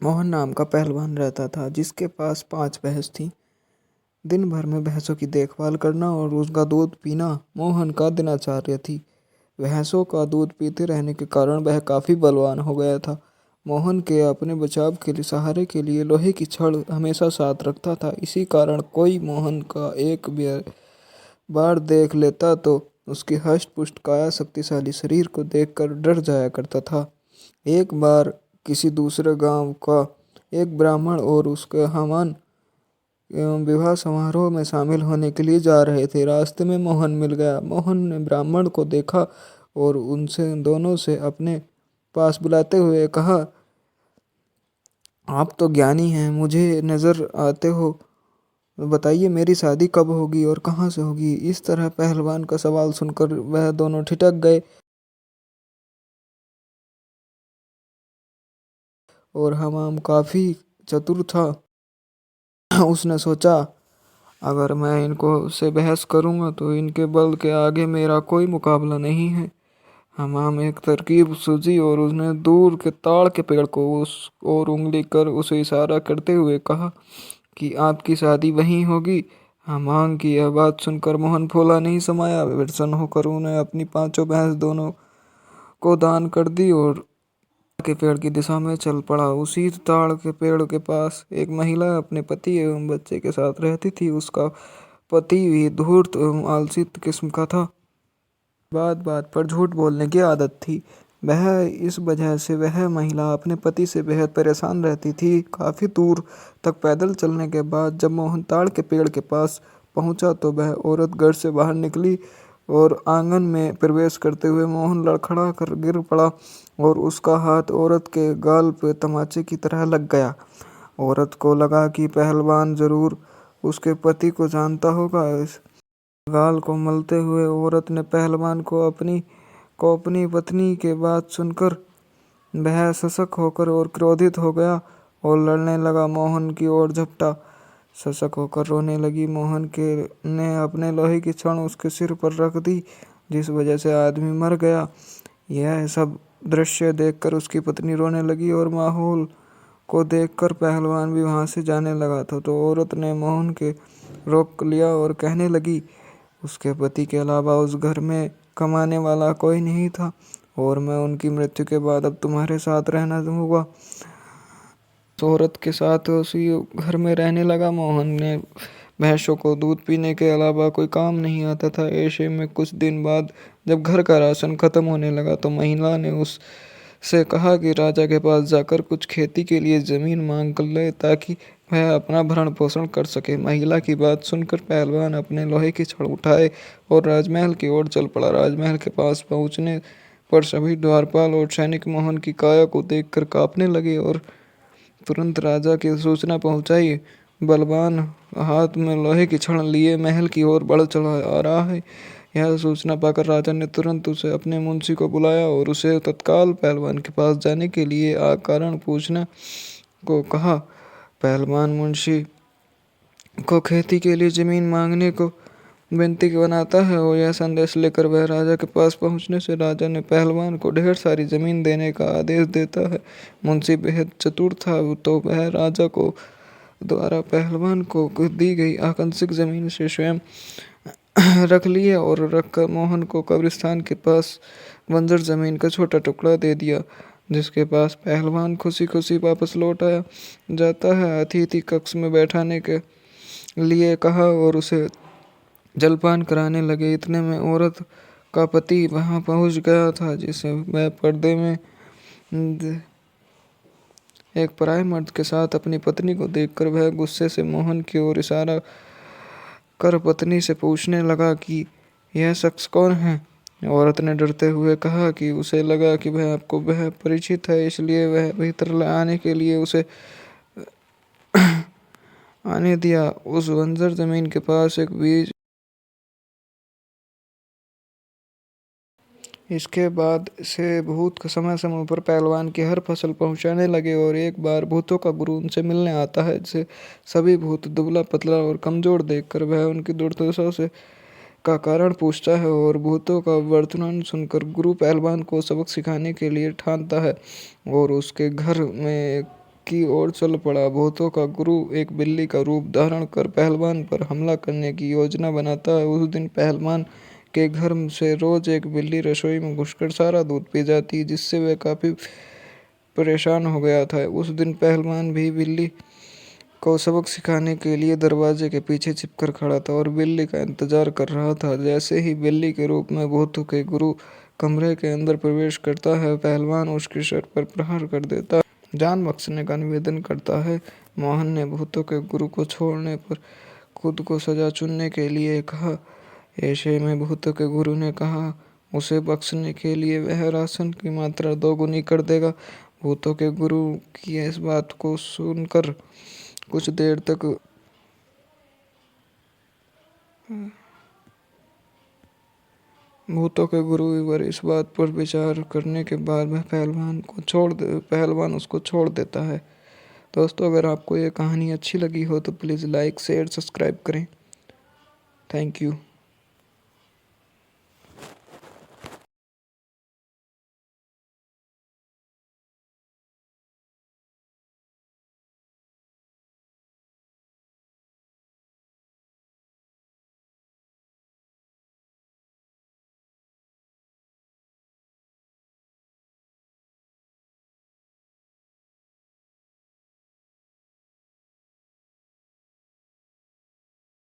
मोहन नाम का पहलवान रहता था जिसके पास 5 भैंस थीं। दिन भर में भैंसों की देखभाल करना और उसका दूध पीना मोहन का दिनचर्या थी। भैंसों का दूध पीते रहने के कारण वह काफी बलवान हो गया था। मोहन के अपने बचाव के लिए सहारे के लिए लोहे की छड़ हमेशा साथ रखता था। इसी कारण कोई मोहन का एक बार देख लेता तो उसकी हष्ट पुष्ट काया शक्तिशाली शरीर को देखकर डर जाया करता था। एक बार किसी दूसरे गांव का एक ब्राह्मण और उसके हमान एवं विवाह समारोह में शामिल होने के लिए जा रहे थे। रास्ते में मोहन मिल गया। मोहन ने ब्राह्मण को देखा और उनसे दोनों से अपने पास बुलाते हुए कहा, आप तो ज्ञानी हैं, मुझे नजर आते हो, बताइए मेरी शादी कब होगी और कहाँ से होगी। इस तरह पहलवान का सवाल सुनकर वह दोनों ठिठक गए और हमाम काफी चतुर था। उसने सोचा, अगर मैं इनको से बहस करूंगा तो इनके बल के आगे मेरा कोई मुकाबला नहीं है। हमाम एक तरकीब सूझी और उसने दूर के ताड़ के पेड़ को उस और उंगली कर उसे इशारा करते हुए कहा कि आपकी शादी वहीं होगी। हमाम की यह बात सुनकर मोहन फूला नहीं समाया। प्रसन्न होकर उन्हें अपनी 5 भैंस दोनों को दान कर दी और के पेड़ की दिशा में चल पड़ा। उसी ताड़ के पेड़ के पास एक महिला अपने पति एवं बच्चे के साथ रहती थी। उसका पति भी धूर्त एवं आलसी किस्म का था। बात बात पर झूठ बोलने की आदत थी। वह इस वजह से वह महिला अपने पति से बेहद परेशान रहती थी। काफी दूर तक पैदल चलने के बाद जब मोहन ताड़ के पेड़ के पास पहुंचा तो वह औरत घर से बाहर निकली और आंगन में प्रवेश करते हुए मोहन लड़खड़ा कर गिर पड़ा और उसका हाथ औरत के गाल पे तमाचे की तरह लग गया। औरत को लगा कि पहलवान जरूर उसके पति को जानता होगा। इस गाल को मलते हुए औरत ने पहलवान को अपनी पत्नी के बात सुनकर वह सशक होकर और क्रोधित हो गया और लड़ने लगा। मोहन की ओर झपटा। सशक होकर रोने लगी। मोहन के ने अपने लोहे की छड़ उसके सिर पर रख दी जिस वजह से आदमी मर गया। यह सब दृश्य देखकर उसकी पत्नी रोने लगी और माहौल को देखकर पहलवान भी वहां से जाने लगा था तो औरत ने मोहन के रोक लिया और कहने लगी, उसके पति के अलावा उस घर में कमाने वाला कोई नहीं था और मैं उनकी मृत्यु के बाद अब तुम्हारे साथ रहना होगा। तो औरत के साथ उसी घर में रहने लगा। मोहन ने भैंसों को दूध पीने के अलावा कोई काम नहीं आता था। ऐसे में कुछ दिन बाद जब घर का राशन खत्म होने लगा तो महिला ने उससे कहा कि राजा के पास जाकर कुछ खेती के लिए जमीन मांग कर ले ताकि वह अपना भरण पोषण कर सके। महिला की बात सुनकर पहलवान अपने लोहे की छड़ उठाए और राजमहल की ओर चल पड़ा। राजमहल के पास पहुंचने पर सभी द्वारपाल और सैनिक मोहन की काया को देखकर कांपने लगे और तुरंत राजा की सूचना पहुंचाई। बलवान हाथ में लोहे की छड़ लिए महल की ओर बढ़ चला आ रहा है। यह सूचना पाकर राजा ने तुरंत उसे अपने मुंशी को बुलाया और उसे तत्काल पहलवान के पास जाने के लिए कारण पूछने को कहा। पहलवान मुंशी को खेती के लिए जमीन मांगने को विनती बनाता है और यह संदेश लेकर वह राजा के पास पहुंचने से राजा ने पहलवान को ढेर सारी जमीन देने का आदेश देता है। मुंशी बेहद चतुर था तो वह राजा को द्वारा पहलवान को दी गई आकस्मिक जमीन से स्वयं रख लिया और रखकर मोहन को कब्रिस्तान के पास बंजर जमीन का छोटा टुकड़ा दे दिया जिसके पास पहलवान खुशी खुशी वापस लौट आया जाता है। अतिथि कक्ष में बैठाने के लिए कहा और उसे जलपान कराने लगे। इतने में औरत का पति वहां पहुंच गया था जिसे वह पर्दे में एक पराये मर्द के साथ अपनी पत्नी को देखकर वह गुस्से से मोहन की ओर इशारा कर पत्नी से पूछने लगा कि यह शख्स कौन है। औरत ने डरते हुए कहा कि उसे लगा कि वह परिचित है इसलिए वह भीतर आने के लिए उसे आने दिया। उस बंजर जमीन के पास एक बीज इसके बाद से भूत समय समय पर पहलवान की हर फसल पहुंचाने लगे और एक बार भूतों का गुरु उनसे मिलने आता है जिसे सभी भूत दुबला पतला और कमजोर देखकर वह उनकी दुर्दशा से का कारण पूछता है और भूतों का वर्णन सुनकर गुरु पहलवान को सबक सिखाने के लिए ठानता है और उसके घर में की ओर चल पड़ा। भूतों का गुरु एक बिल्ली का रूप धारण कर पहलवान पर हमला करने की योजना बनाता है। उस दिन पहलवान के घर से रोज एक बिल्ली रसोई में घुसकर सारा दूध पी जाती, जिससे वह काफी परेशान हो गया था। उस दिन पहलवान भी बिल्ली को सबक सिखाने के लिए दरवाजे के पीछे छिपकर खड़ा था और बिल्ली का इंतजार कर रहा था। जैसे ही बिल्ली के रूप में भूतों के गुरु कमरे के अंदर प्रवेश करता है, पहलवान उसके सर पर प्रहार कर देता है, जान बख्शने का निवेदन करता है। मोहन ने भूतों के गुरु को छोड़ने पर खुद को सजा चुनने के लिए कहा। ऐसे में भूतों के गुरु ने कहा उसे बख्शने के लिए वह राशन की मात्रा 2 गुनी कर देगा। भूतों के गुरु की इस बात को सुनकर कुछ देर तक भूतों के गुरु पर इस बात पर विचार करने के बाद वह पहलवान उसको छोड़ देता है। दोस्तों, अगर आपको ये कहानी अच्छी लगी हो तो प्लीज़ लाइक शेयर सब्सक्राइब करें। Thank you.